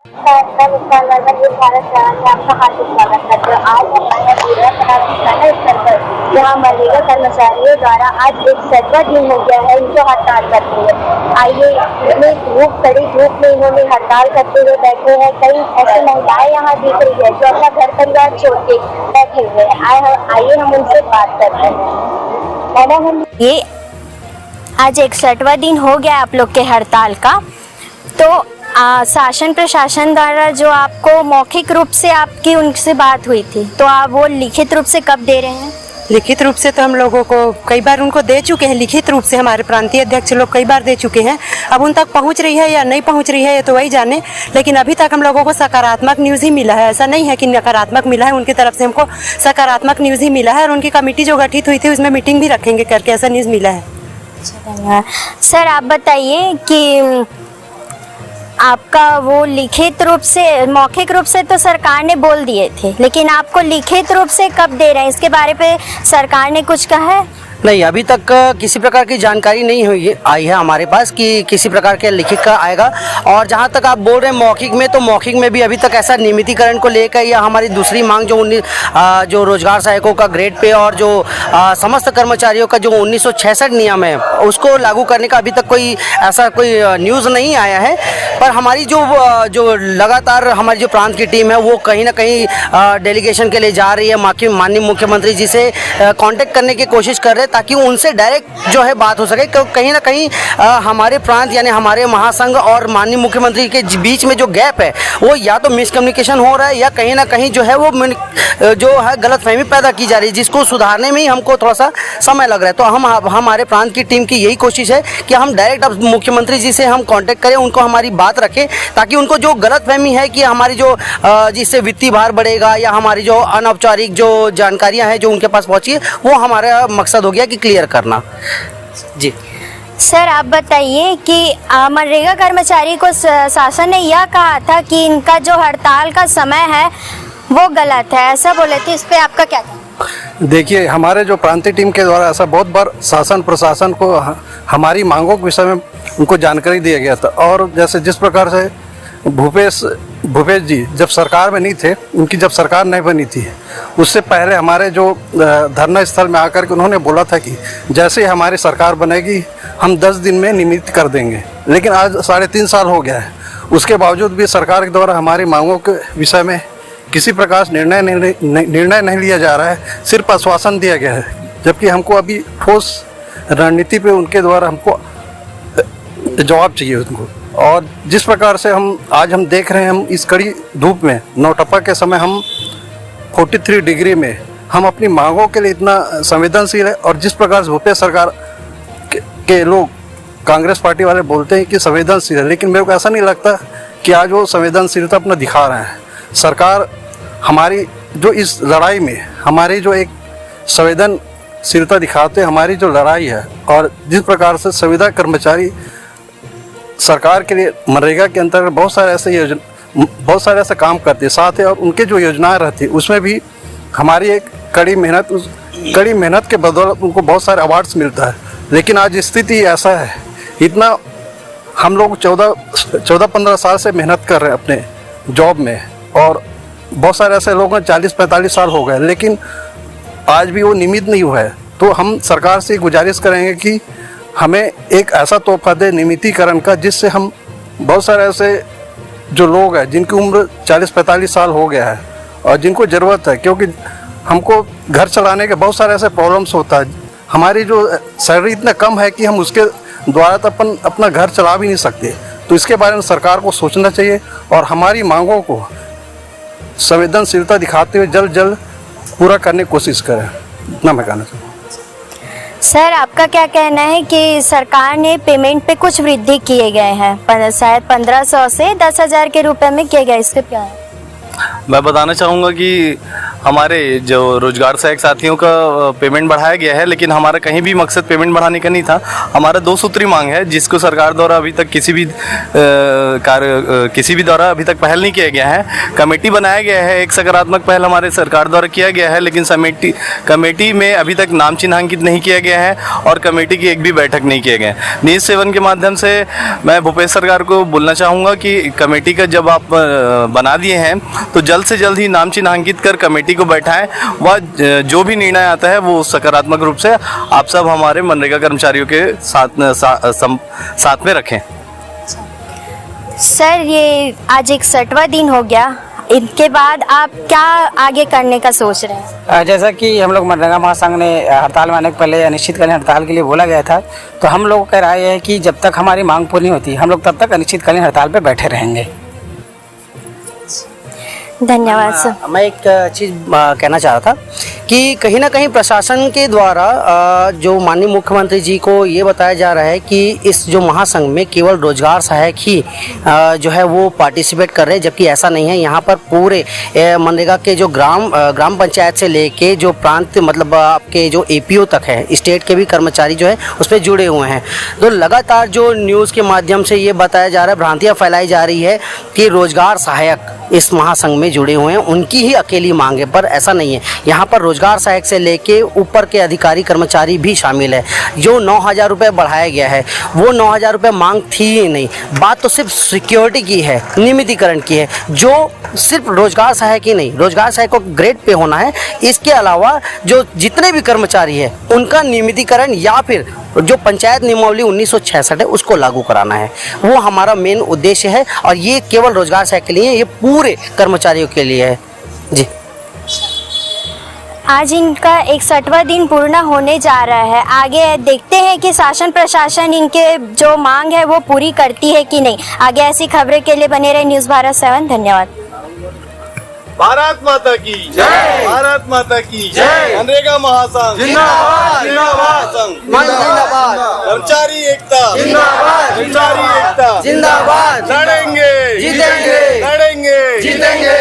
भारत में आपका हार्दिक स्वागत करते हैं। आज हमारे जिला स्तर पर जहाँ मनरेगा कर्मचारियों द्वारा आज एक 7वां दिन हो गया है इनको हड़ताल करते हुए। आइए इतनी कड़ी धूप में इन्होंने हड़ताल करते हुए बैठे हैं। कई ऐसी महिलाएं यहाँ दिख रही है जो अपना घर परिवार छोड़ के बैठे हुए हैं। आइए हम उनसे बात करते हैं। मैडम, हम ये आज 61वां दिन हो गया आप लोग के हड़ताल का, तो शासन प्रशासन द्वारा जो आपको मौखिक रूप से आपकी उनसे बात हुई थी, तो आप वो लिखित रूप से कब दे रहे हैं? लिखित रूप से तो हम लोगों को कई बार उनको दे चुके हैं। लिखित रूप से हमारे प्रांतीय अध्यक्ष लोग कई बार दे चुके हैं। अब उन तक पहुंच रही है या नहीं पहुंच रही है ये तो वही जाने, लेकिन अभी तक हम लोगों को सकारात्मक न्यूज़ ही मिला है। ऐसा नहीं है कि नकारात्मक मिला है, उनकी तरफ से हमको सकारात्मक न्यूज़ ही मिला है। और उनकी कमेटी जो गठित हुई थी उसमें मीटिंग भी रखेंगे करके ऐसा न्यूज़ मिला है। धन्यवाद। सर, आप बताइए कि आपका वो लिखित रूप से, मौखिक रूप से तो सरकार ने बोल दिए थे, लेकिन आपको लिखित रूप से कब दे रहे हैं, इसके बारे पे सरकार ने कुछ कहा है? नहीं, अभी तक किसी प्रकार की जानकारी नहीं हुई आई है हमारे पास कि किसी प्रकार के लिखित का आएगा। और जहां तक आप बोल रहे हैं मौखिक में, तो मौखिक में भी अभी तक ऐसा नियमितीकरण को लेकर या हमारी दूसरी मांग जो रोजगार सहायकों का ग्रेड पे और जो समस्त कर्मचारियों का जो 1966 नियम है उसको लागू करने का अभी तक कोई ऐसा कोई न्यूज़ नहीं आया है। पर हमारी जो लगातार हमारी जो प्रांत की टीम है वो कहीं ना कहीं डेलीगेशन के लिए जा रही है। माननीय मुख्यमंत्री जी से कांटेक्ट करने की कोशिश कर रहे हैं ताकि उनसे डायरेक्ट जो है बात हो सके। कहीं ना कहीं हमारे प्रांत यानी हमारे महासंघ और माननीय मुख्यमंत्री के बीच में जो गैप है वो या तो मिसकम्युनिकेशन हो रहा है या कहीं ना कहीं जो है वो जो है गलतफहमी पैदा की जा रही है, जिसको सुधारने में ही हमको थोड़ा सा समय लग रहा है। तो हमारे प्रांत की टीम की यही कोशिश है कि हम डायरेक्ट अब मुख्यमंत्री जी से हम कांटेक्ट करें, उनको हमारी बात रखें ताकि उनको जो गलतफहमी है कि हमारी जो जिससे वित्तीय भार बढ़ेगा या हमारी जो अनौपचारिक जो जानकारियाँ हैं जो उनके पास पहुँची है वो हमारा मकसद हो गया कि क्लियर करना। जी सर, आप बताइए कि मनरेगा कर्मचारी को शासन ने यह कहा था कि इनका जो हड़ताल का समय है वो गलत है, ऐसा बोले थे। इस पे आपका क्या कहना? देखिए, हमारे जो प्रांतीय टीम के द्वारा ऐसा बहुत बार शासन प्रशासन को हमारी मांगों के विषय में उनको जानकारी दिया गया था। और जैसे जिस प्रकार से भूपेश जी जब सरकार में नहीं थे, उनकी जब सरकार नहीं बनी थी उससे पहले हमारे जो धरना स्थल में आकर के उन्होंने बोला था कि जैसे ही हमारी सरकार बनेगी हम 10 दिन में नियमित कर देंगे। लेकिन आज 3.5 साल हो गया है, उसके बावजूद भी सरकार के द्वारा हमारी मांगों के विषय में किसी प्रकार से निर्णय नहीं लिया जा रहा है, सिर्फ आश्वासन दिया गया है। जबकि हमको अभी ठोस रणनीति पे उनके द्वारा हमको जवाब चाहिए उनको। और जिस प्रकार से आज हम देख रहे हैं, हम इस कड़ी धूप में नौटप्पा के समय हम 43 डिग्री में हम अपनी मांगों के लिए इतना संवेदनशील है। और जिस प्रकार से भूपेश सरकार के लोग कांग्रेस पार्टी वाले बोलते हैं कि संवेदनशील है, लेकिन मेरे को ऐसा नहीं लगता कि आज वो संवेदनशीलता अपना दिखा रहे हैं। सरकार हमारी जो इस लड़ाई में हमारी जो एक संवेदनशीलता दिखाते हमारी जो लड़ाई है, और जिस प्रकार से संविदा कर्मचारी सरकार के लिए मनरेगा के अंतर्गत बहुत सारे ऐसे काम करते साथ है, और उनके जो योजनाएं रहती है उसमें भी हमारी एक कड़ी मेहनत के बदौलत उनको बहुत सारे अवार्ड्स मिलता है। लेकिन आज स्थिति ऐसा है, इतना हम लोग 14-15 साल से मेहनत कर रहे हैं अपने जॉब में, और बहुत सारे ऐसे लोग हैं 40-45 साल हो गए, लेकिन आज भी वो नियमित नहीं हुआ है। तो हम सरकार से गुजारिश करेंगे कि हमें एक ऐसा तोहफा दे नियमितीकरण का, जिससे हम बहुत सारे ऐसे जो लोग हैं जिनकी उम्र 40-45 साल हो गया है और जिनको ज़रूरत है, क्योंकि हमको घर चलाने के बहुत सारे ऐसे प्रॉब्लम्स होता है। हमारी जो सैलरी इतना कम है कि हम उसके द्वारा तो अपना घर चला भी नहीं सकते। तो इसके बारे में सरकार को सोचना चाहिए और हमारी मांगों को संवेदनशीलता दिखाते हुए जल्द पूरा करने की कोशिश करें, इतना मैं कहना चाहूँगा। सर, आपका क्या कहना है कि सरकार ने पेमेंट पे कुछ वृद्धि किए गए हैं, शायद 1500 से 10,000 के रुपए में किए गए, इस पे क्या है? मैं बताना चाहूँगा कि हमारे जो रोजगार सहायक साथियों का पेमेंट बढ़ाया गया है, लेकिन हमारा कहीं भी मकसद पेमेंट बढ़ाने का नहीं था। हमारा 2 सूत्री मांग है जिसको सरकार द्वारा अभी तक किसी भी द्वारा अभी तक पहल नहीं किया गया है। कमेटी बनाया गया है, एक सकारात्मक पहल हमारे सरकार द्वारा किया गया है, लेकिन कमेटी में अभी तक नाम चिन्हांकित नहीं किया गया है और कमेटी की एक भी बैठक नहीं किए गए। न्यूज़ 7 के माध्यम से मैं भूपेश सरकार को बोलना चाहूँगा कि कमेटी का जब आप बना दिए हैं तो जल्द से जल्द ही नाम चिन्हांकित कर कमेटी को बैठाएं। वह जो भी निर्णय आता है वो सकारात्मक रूप से आप सब हमारे मनरेगा कर्मचारियों के साथ में रखें। सर, ये आज 61वां दिन हो गया, इनके बाद आप क्या आगे करने का सोच रहे हैं? जैसा कि हम लोग मनरेगा महासंघ ने हड़ताल में आने के पहले अनिश्चितकालीन हड़ताल के लिए बोला गया था, तो हम लोगों का राय है कि जब तक हमारी मांग पूरी होती है हम लोग तब तक अनिश्चितकालीन हड़ताल पे बैठे रहेंगे। धन्यवाद सर। मैं एक चीज़ कहना चाह रहा था कि कहीं ना कहीं प्रशासन के द्वारा जो माननीय मुख्यमंत्री जी को ये बताया जा रहा है कि इस जो महासंघ में केवल रोजगार सहायक ही जो है वो पार्टिसिपेट कर रहे हैं, जबकि ऐसा नहीं है। यहाँ पर पूरे मनरेगा के जो ग्राम पंचायत से लेके जो प्रांत मतलब आपके जो एपीओ तक है, स्टेट के भी कर्मचारी जो है उस पर जुड़े हुए हैं। तो लगातार जो न्यूज़ के माध्यम से ये बताया जा रहा है, भ्रांतियाँ फैलाई जा रही है कि रोजगार सहायक इस महासंघ में जुड़े हुए हैं, उनकी ही अकेली मांग है, पर ऐसा नहीं है। यहाँ पर रोजगार सहायक से लेके ऊपर के अधिकारी कर्मचारी भी शामिल है। जो 9,000 रुपये बढ़ाया गया है वो 9,000 रुपये मांग थी ही नहीं। बात तो सिर्फ सिक्योरिटी की है, नियमितीकरण की है, जो सिर्फ रोजगार सहायक ही नहीं, रोजगार सहायक को ग्रेड पे होना है। इसके अलावा जो जितने भी कर्मचारी है उनका नियमितीकरण या फिर जो पंचायत नियमावली 1966 है उसको लागू कराना है, वो हमारा मेन उद्देश्य है। और ये केवल रोजगार सहायक के लिए, ये पूरे कर्मचारियों के लिए है जी। आज इनका 61वां दिन पूर्ण होने जा रहा है। आगे देखते हैं कि शासन प्रशासन इनके जो मांग है वो पूरी करती है कि नहीं। आगे ऐसी खबरें के लिए बने रहे न्यूज़ भारत 7। धन्यवाद। भारत माता की जय, भारत माता की जय। मनरेगा महासंघ जिंदाबाद, जिंदाबाद, जिंदाबाद। कर्मचारी एकता जिंदाबाद, कर्मचारी एकता जिंदाबाद। लड़ेंगे जीतेंगे, लड़ेंगे जीतेंगे।